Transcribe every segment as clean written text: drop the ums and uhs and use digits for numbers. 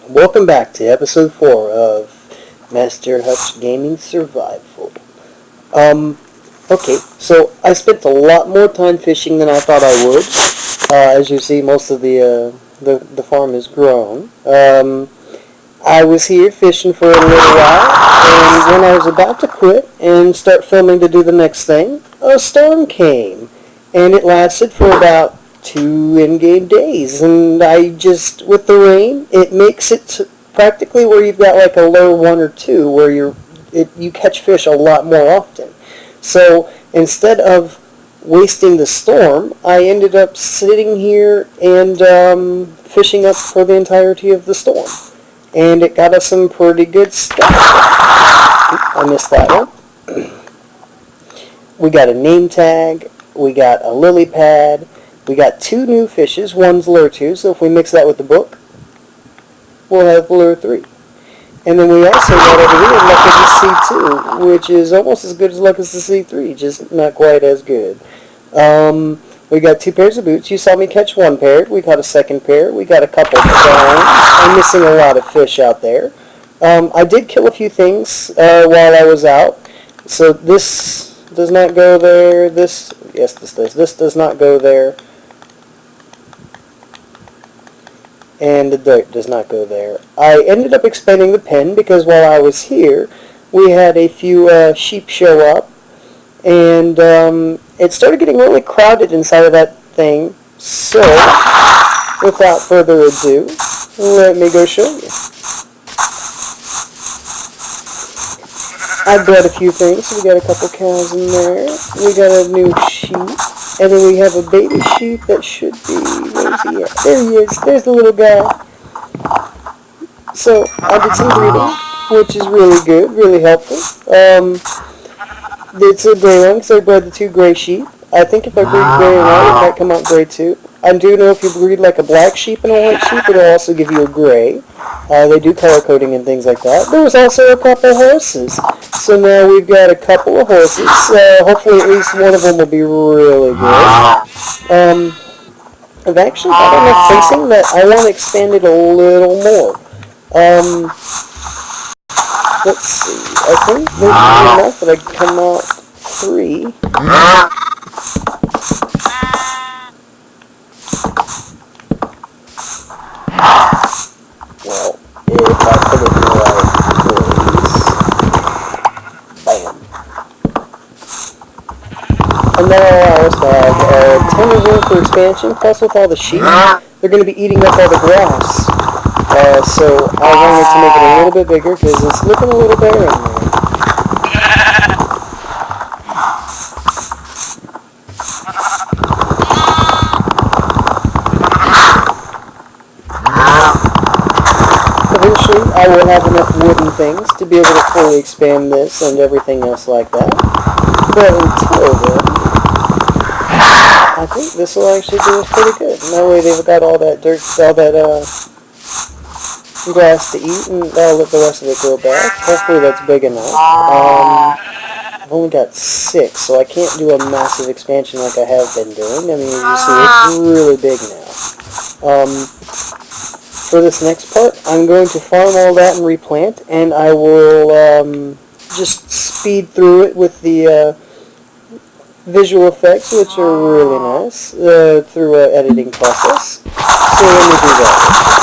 Welcome back to episode 4 of Master Hutch Gaming Survival. Okay, so I spent a lot more time fishing than I thought I would. As you see, most of the farm is grown. I was here fishing for a little while, and when I was about to quit and start filming to do the next thing, a storm came, and it lasted for about 2 in-game days, and with the rain, it makes it practically where you've got like a low 1 or 2, where you catch fish a lot more often. So instead of wasting the storm, I ended up sitting here and fishing up for the entirety of the storm. And it got us some pretty good stuff. I missed that one. We got a name tag, we got a lily pad, we got 2 new fishes, one's lure 2, so if we mix that with the book, we'll have lure 3. And then we also got over here Luck as the C2, which is almost as good as Luck as the C3, just not quite as good. We got 2 pairs of boots. You saw me catch 1 pair. We caught a second pair. We got a couple of prawns. I'm missing a lot of fish out there. I did kill a few things while I was out. So this does not go there. This does. This does not go there. And the dirt does not go there. I ended up expanding the pen because while I was here, we had a few sheep show up. And it started getting really crowded inside of that thing. So, without further ado, let me go show you. I bred a few things. We got a couple cows in there. We got a new sheep. And then we have a baby sheep that should be... Where's he at? There he is. There's the little guy. So, I did some breeding, which is really good, really helpful. It's a gray one, so I bred the 2 gray sheep. I think if I breed gray and white, it might come out gray too. I do know if you breed like a black sheep and a white sheep, it'll also give you a gray. They do color coding and things like that. There was also a couple horses. So now we've got a couple of horses. Hopefully at least one of them will be really good. I've actually got enough facing that I want to expand it a little more. Let's see, I think there's enough that I can come out 3. Well, if I put it in the right place. Bam. And that'll allow us to have 10 room for expansion, plus with all the sheep, they're going to be eating up all the grass. So I wanted to make it a little bit bigger because it's looking a little bare in there. Eventually I will have enough wooden things to be able to fully expand this and everything else like that. But until then, I think this will actually do us pretty good. And that way they've got all that dirt, all that grass to eat, and I'll let the rest of it grow back. Hopefully that's big enough. I've only got 6, so I can't do a massive expansion like I have been doing. I mean, as you see, it's really big now. For this next part, I'm going to farm all that and replant, and I will just speed through it with the visual effects, which are really nice, through an editing process. So let me do that.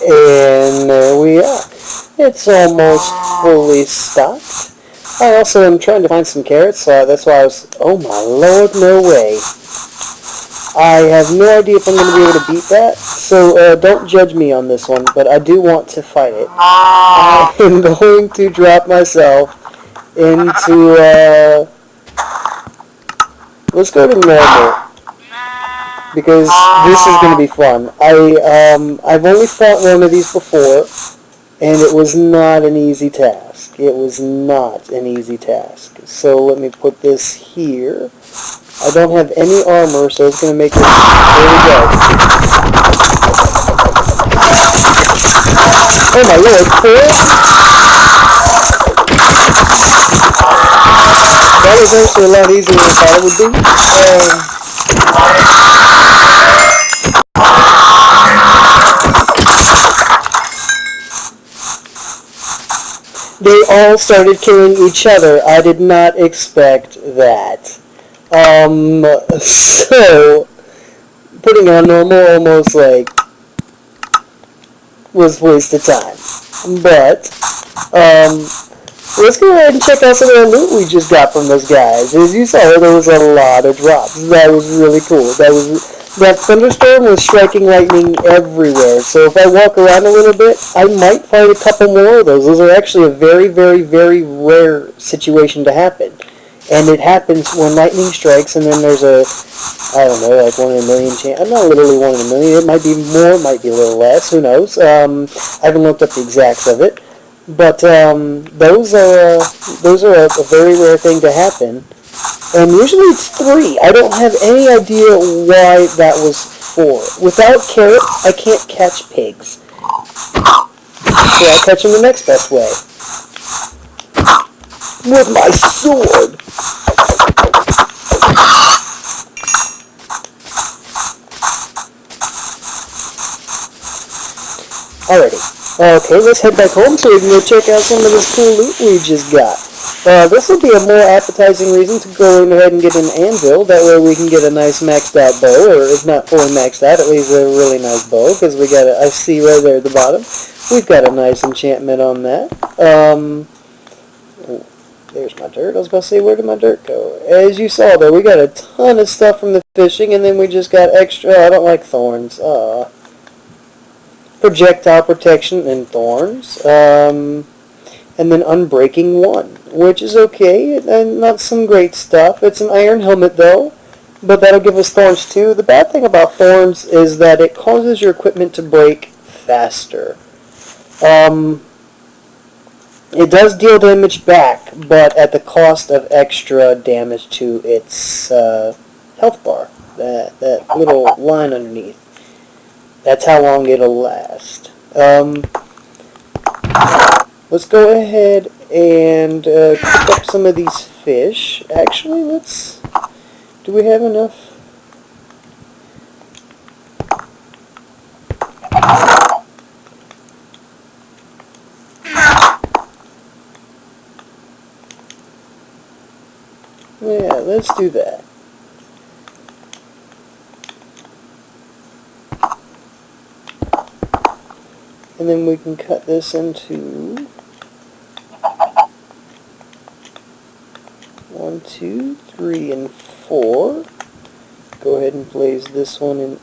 And there we are. It's almost fully stocked. I also am trying to find some carrots, so that's why I was... Oh my lord, no way. I have no idea if I'm going to be able to beat that, so don't judge me on this one, but I do want to fight it. I am going to drop myself into... let's go to normal, because this is going to be fun. I've only fought one of these before, and it was not an easy task. It was not an easy task. So let me put this here. I don't have any armor, so it's going to make it... There we go. Oh my lord, four? That was actually a lot easier than I thought it would be. They all started killing each other. I did not expect that. So, putting on normal almost, like, was a waste of time. But, let's go ahead and check out some of the loot we just got from those guys. As you saw, there was a lot of drops. That was really cool. That thunderstorm was striking lightning everywhere. So if I walk around a little bit, I might find a couple more of those. Those are actually a very, very, very rare situation to happen. And it happens when lightning strikes, and then there's a, I don't know, like 1 in a million chance. Not literally 1 in a million. It might be more, it might be a little less. Who knows? I haven't looked up the exacts of it. But those are a very rare thing to happen. And usually it's 3. I don't have any idea why that was for. Without carrot, I can't catch pigs. So I'll catch them the next best way. With my sword! Alrighty. Okay, let's head back home so we can go check out some of this cool loot we just got. This will be a more appetizing reason to go ahead and get an anvil. That way we can get a nice maxed out bow, or if not fully maxed out, at least a really nice bow, because we got I see right there at the bottom, we've got a nice enchantment on that. There's my dirt. I was about to say, where did my dirt go? As you saw, though, we got a ton of stuff from the fishing, and then we just got extra... I don't like thorns. Projectile protection and thorns. And then Unbreaking 1, which is okay, and not some great stuff. It's an iron helmet, though, but that'll give us thorns, too. The bad thing about thorns is that it causes your equipment to break faster. It does deal damage back, but at the cost of extra damage to its health bar, that little line underneath. That's how long it'll last. Let's go ahead and cook up some of these fish. Actually, do we have enough? Yeah, let's do that. And then we can cut this into 1, 2, 3, and 4. Go ahead and place this one in.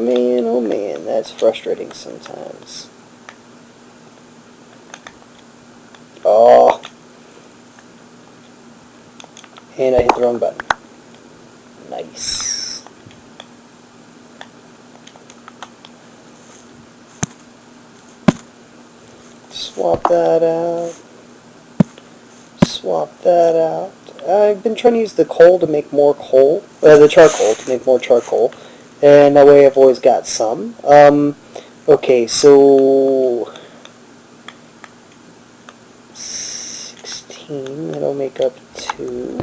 Man, oh man, that's frustrating sometimes. Oh. And I hit the wrong button. Nice. Swap that out. Swap that out. I've been trying to use the coal to make more coal. The charcoal to make more charcoal. And that way I've always got some. Okay, so 16, that'll make up 2.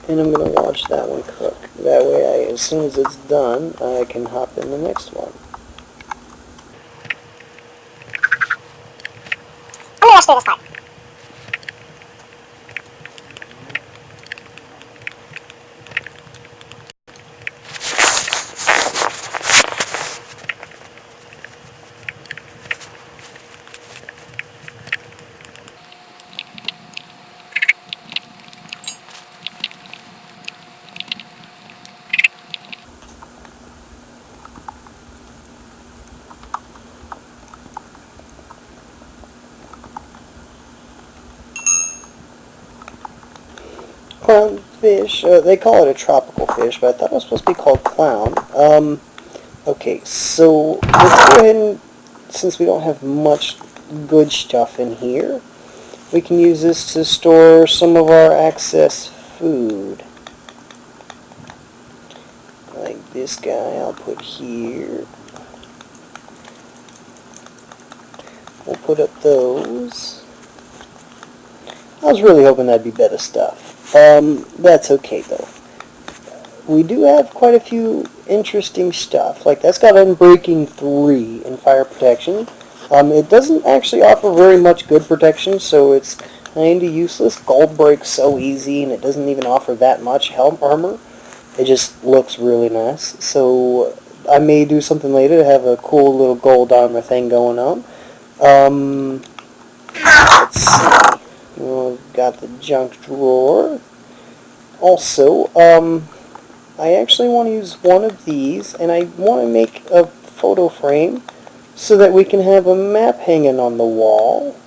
And I'm going to watch that one cook. That way, as soon as it's done, I can hop in the next one. I'm gonna rush through this part. Clownfish, they call it a tropical fish, but I thought it was supposed to be called clown. Okay, so let's go ahead and, since we don't have much good stuff in here, we can use this to store some of our excess food. Like this guy I'll put here. We'll put up those. I was really hoping that'd be better stuff. That's okay though. We do have quite a few interesting stuff. Like that's got Unbreaking 3 in fire protection. It doesn't actually offer very much good protection, so it's kinda useless. Gold breaks so easy, and it doesn't even offer that much helm armor. It just looks really nice. So I may do something later to have a cool little gold armor thing going on. Let's see. We've got the junk drawer. Also, I actually want to use one of these, and I want to make a photo frame so that we can have a map hanging on the wall.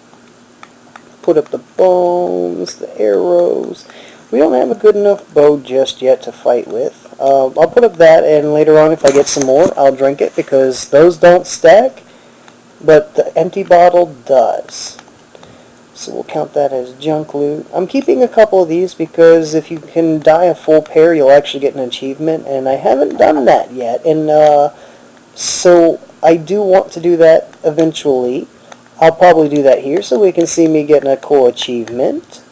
Put up the bones, the arrows. We don't have a good enough bow just yet to fight with. I'll put up that, and later on if I get some more, I'll drink it, because those don't stack, but the empty bottle does. So we'll count that as junk loot. I'm keeping a couple of these because if you can dye a full pair, you'll actually get an achievement, and I haven't done that yet. And so I do want to do that eventually. I'll probably do that here so we can see me getting a cool achievement.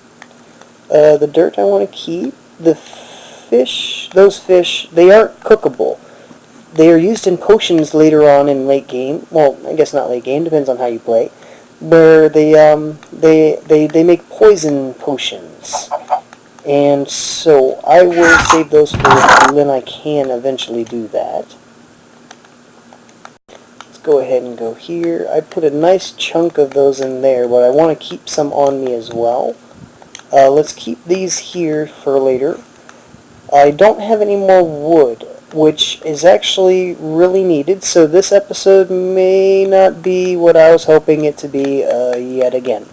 The dirt I want to keep. The fish, those fish, they aren't cookable. They are used in potions later on in late game. Well, I guess not late game, depends on how you play. Where they make poison potions, and so I will save those for when I can eventually do that. Let's go ahead and go here. I put a nice chunk of those in there, but I want to keep some on me as well. Let's keep these here for later. I don't have any more wood, which is actually really needed, so this episode may not be what I was hoping it to be yet again.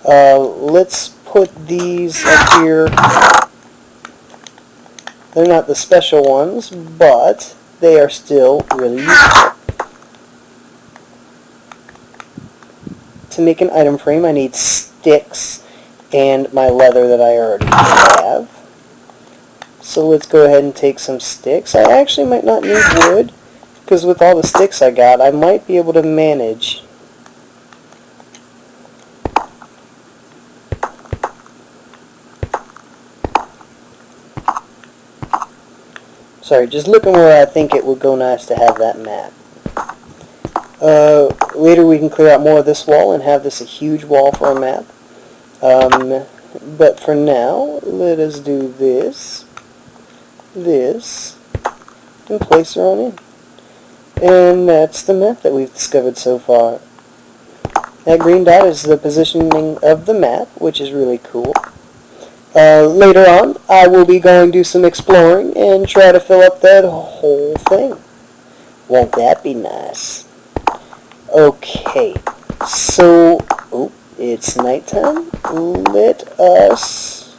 Let's put these up here. They're not the special ones, but they are still really useful. To make an item frame, I need sticks and my leather that I already have. So let's go ahead and take some sticks. I actually might not need wood, because with all the sticks I got, I might be able to manage. Sorry, just looking where I think it would go nice to have that map. Later we can clear out more of this wall and have this a huge wall for a map. But for now, let us do this, and place her on in. And that's the map that we've discovered so far. That green dot is the positioning of the map, which is really cool. Later on, I will be going to do some exploring and try to fill up that whole thing. Won't that be nice? Okay, so it's nighttime. Let us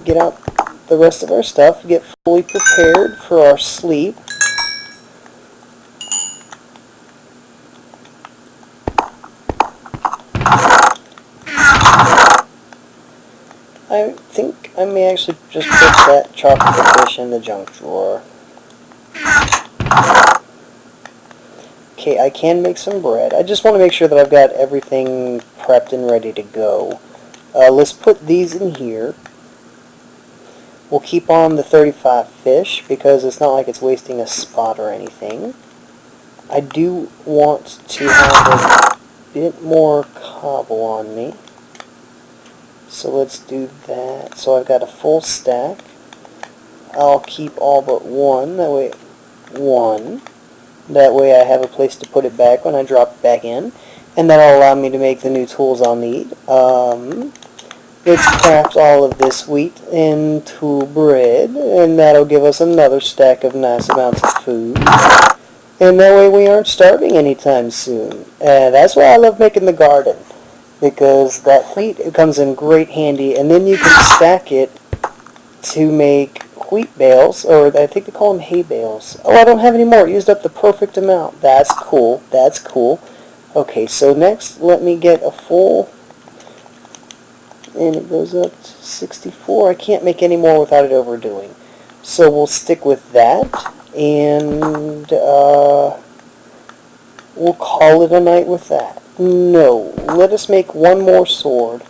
get out the rest of our stuff, get fully prepared for our sleep. I think I may actually just put that chocolate fish in the junk drawer. Okay, I can make some bread. I just want to make sure that I've got everything prepped and ready to go. Let's put these in here. We'll keep on the 35 fish because it's not like it's wasting a spot or anything. I do want to have a bit more cobble on me. So let's do that. So I've got a full stack. I'll keep all but one. That way I have a place to put it back when I drop it back in. And that'll allow me to make the new tools I'll need. Let's craft all of this wheat into bread, and that'll give us another stack of nice amounts of food. And that way we aren't starving anytime soon. That's why I love making the garden, because that wheat comes in great handy, and then you can stack it to make wheat bales, or I think they call them hay bales. Oh, I don't have any more. It used up the perfect amount. That's cool. That's cool. Okay, so next let me get a full... and it goes up to 64. I can't make any more without it overdoing. So we'll stick with that, and we'll call it a night with that. No, let us make one more sword.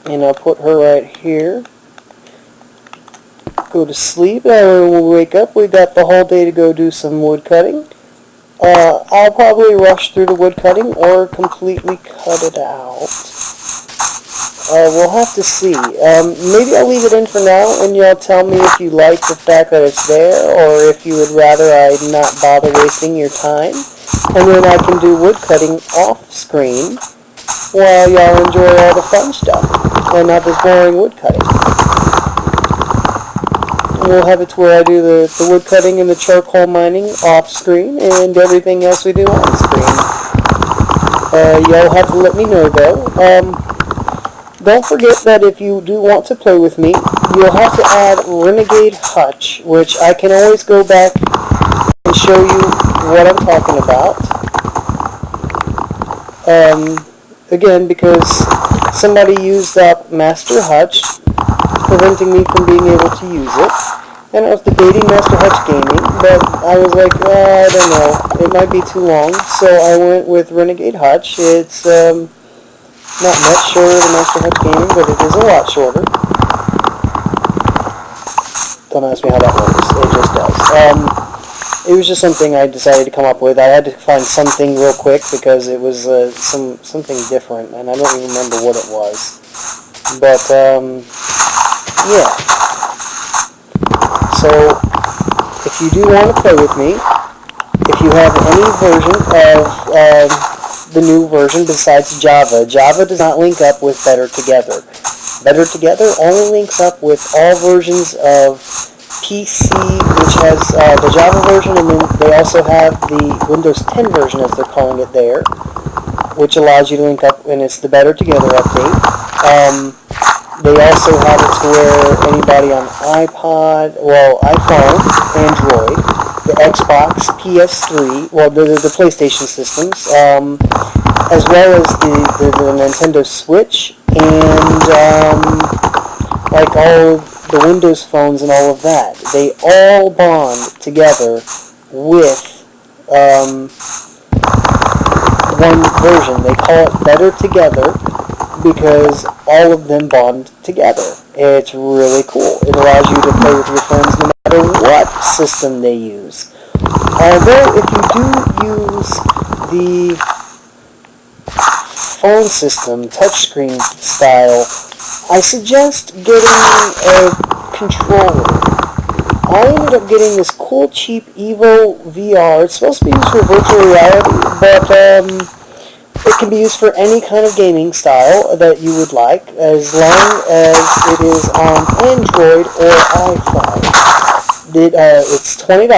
And I'll put her right here. Go to sleep, and when we wake up, we got the whole day to go do some wood cutting. I'll probably rush through the wood cutting or completely cut it out. We'll have to see. Maybe I'll leave it in for now, and you'll tell me if you like the fact that it's there, or if you would rather I not bother wasting your time. And then I can do wood cutting off screen while y'all enjoy all the fun stuff, and not this boring wood cutting. We'll have it to where I do the wood cutting and the charcoal mining off screen, and everything else we do on screen. Y'all have to let me know though. Don't forget that if you do want to play with me, you'll have to add Renegade Hutch, which I can always go back and show you what I'm talking about. Again, because somebody used up Master Hutch, preventing me from being able to use it. And I was debating Master Hutch Gaming, but I was like, I don't know, it might be too long, so I went with Renegade Hutch. It's not much shorter than Master Hutch Gaming, but it is a lot shorter. Don't ask me how that works, it just does. It was just something I decided to come up with. I had to find something real quick because it was something different, and I don't even remember what it was. But, yeah. So, if you do want to play with me, if you have any version of the new version besides Java, Java does not link up with Better Together. Better Together only links up with all versions of PC, which has the Java version, and then they also have the Windows 10 version, as they're calling it there, which allows you to link up, and it's the Better Together update. They also have it to where anybody on iPod, well, iPhone, Android, the Xbox, PS3, well, the PlayStation systems, as well as the Nintendo Switch, and like all the Windows phones and all of that. They all bond together with one version. They call it Better Together, because all of them bond together. It's really cool. It allows you to play with your friends no matter what system they use. Although, if you do use the phone system, touchscreen style, I suggest getting a controller. I ended up getting this cool, cheap Evo VR. It's supposed to be used for virtual reality, but it can be used for any kind of gaming style that you would like, as long as it is on Android or iPhone. It's $20,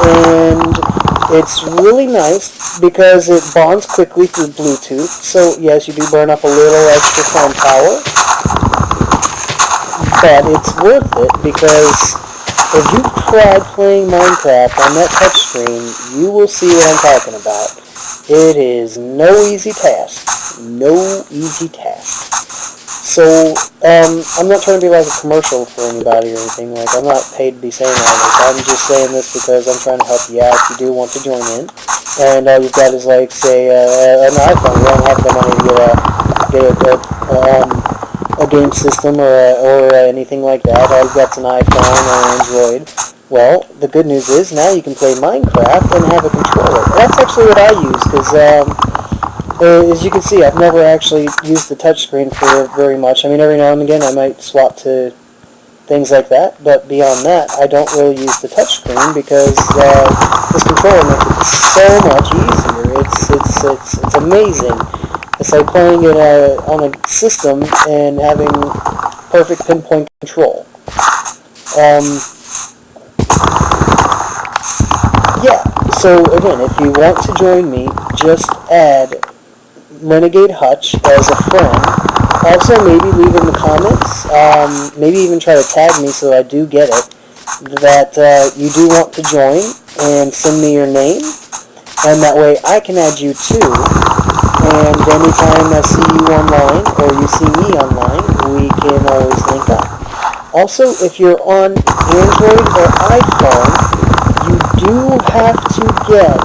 and it's really nice because it bonds quickly through Bluetooth. So yes, you do burn up a little extra phone power, but it's worth it because if you've tried playing Minecraft on that touchscreen, you will see what I'm talking about. It is no easy task. No easy task. So, I'm not trying to be like a commercial for anybody or anything. Like, I'm not paid to be saying all this. I'm just saying this because I'm trying to help you out if you do want to join in. And all you've got is, like, say, an iPhone. You don't have the money to get a game system or anything like that, all you've got's an iPhone or Android, well, the good news is now you can play Minecraft and have a controller. That's actually what I use, because as you can see, I've never actually used the touchscreen for very much. I mean, every now and again I might swap to things like that, but beyond that, I don't really use the touchscreen because this controller makes it so much easier. It's amazing. It's like playing it on a system and having perfect pinpoint control. Yeah, so again, if you want to join me, just add Renegade Hutch as a friend. Also, maybe leave in the comments, maybe even try to tag me so I do get it, that you do want to join, and send me your name, and that way I can add you too, and anytime I see you online, or you see me online, we can always link up. Also, if you're on Android or iPhone, you do have to get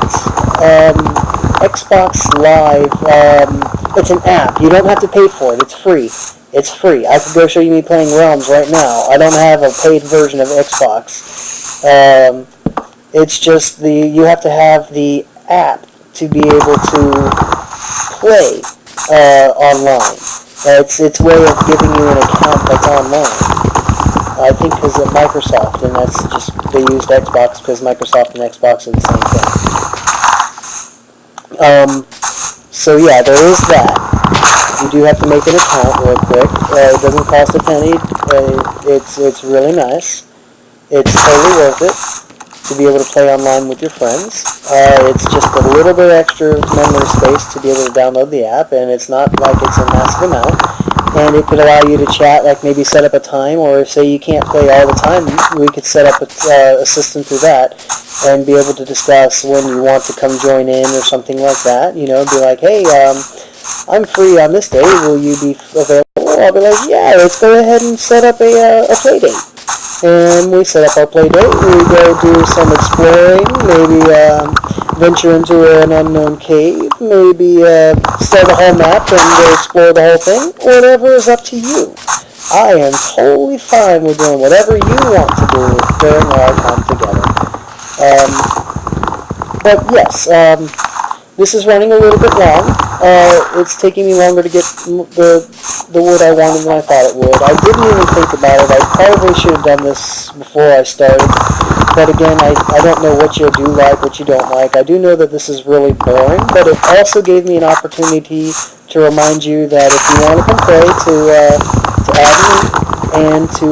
Xbox Live. It's an app. You don't have to pay for it. It's free. It's free. I could go show you me playing Realms right now. I don't have a paid version of Xbox. It's just you have to have the app to be able to play online. It's its way of giving you an account that's online. I think because of Microsoft, and that's just, they used Xbox because Microsoft and Xbox are the same thing. So yeah, there is that. You do have to make an account real quick. It doesn't cost a penny. It's really nice. It's totally worth it to be able to play online with your friends. It's just a little bit extra memory space to be able to download the app, and it's not like it's a massive amount. And it could allow you to chat, like maybe set up a time, or say you can't play all the time, we could set up a system through that and be able to discuss when you want to come join in or something like that. You know, be like, hey, I'm free on this day, will you be available? I'll be like, yeah, let's go ahead and set up a play date. And we set up our play date, we go do some exploring, maybe venture into an unknown cave, maybe start the whole map and go explore the whole thing. Whatever is up to you. I am totally fine with doing whatever you want to do during our time together. But yes, this is running a little bit long. It's taking me longer to get the wood I wanted than I thought it would. I didn't even think about it. I probably should have done this before I started. But again, I don't know what you do like, what you don't like. I do know that this is really boring, but it also gave me an opportunity to remind you that if you want to come play, to add me and to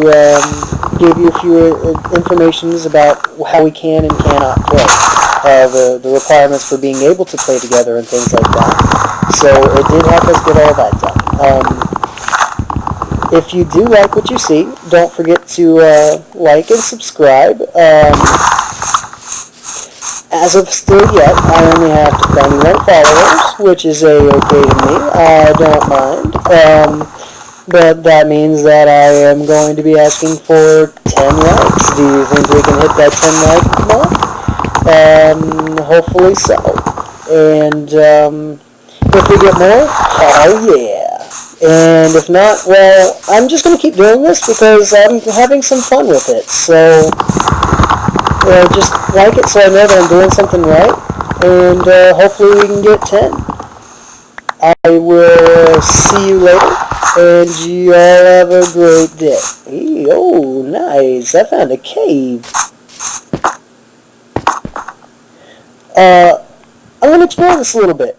give you a few informations about how we can and cannot play. The requirements for being able to play together and things like that. So it did help us get all that done. If you do like what you see, don't forget to like and subscribe. As of still yet, I only have 21 followers, which is okay to me. I don't mind. But that means that I am going to be asking for 10 likes. Do you think we can hit that 10 like mark? Hopefully so. And if we get more, oh yeah. And if not, well, I'm just going to keep doing this because I'm having some fun with it. So just like it so I know that I'm doing something right. And hopefully we can get 10. I will see you later. And you all have a great day. Hey, oh, nice. I found a cave. I'm going to explore this a little bit.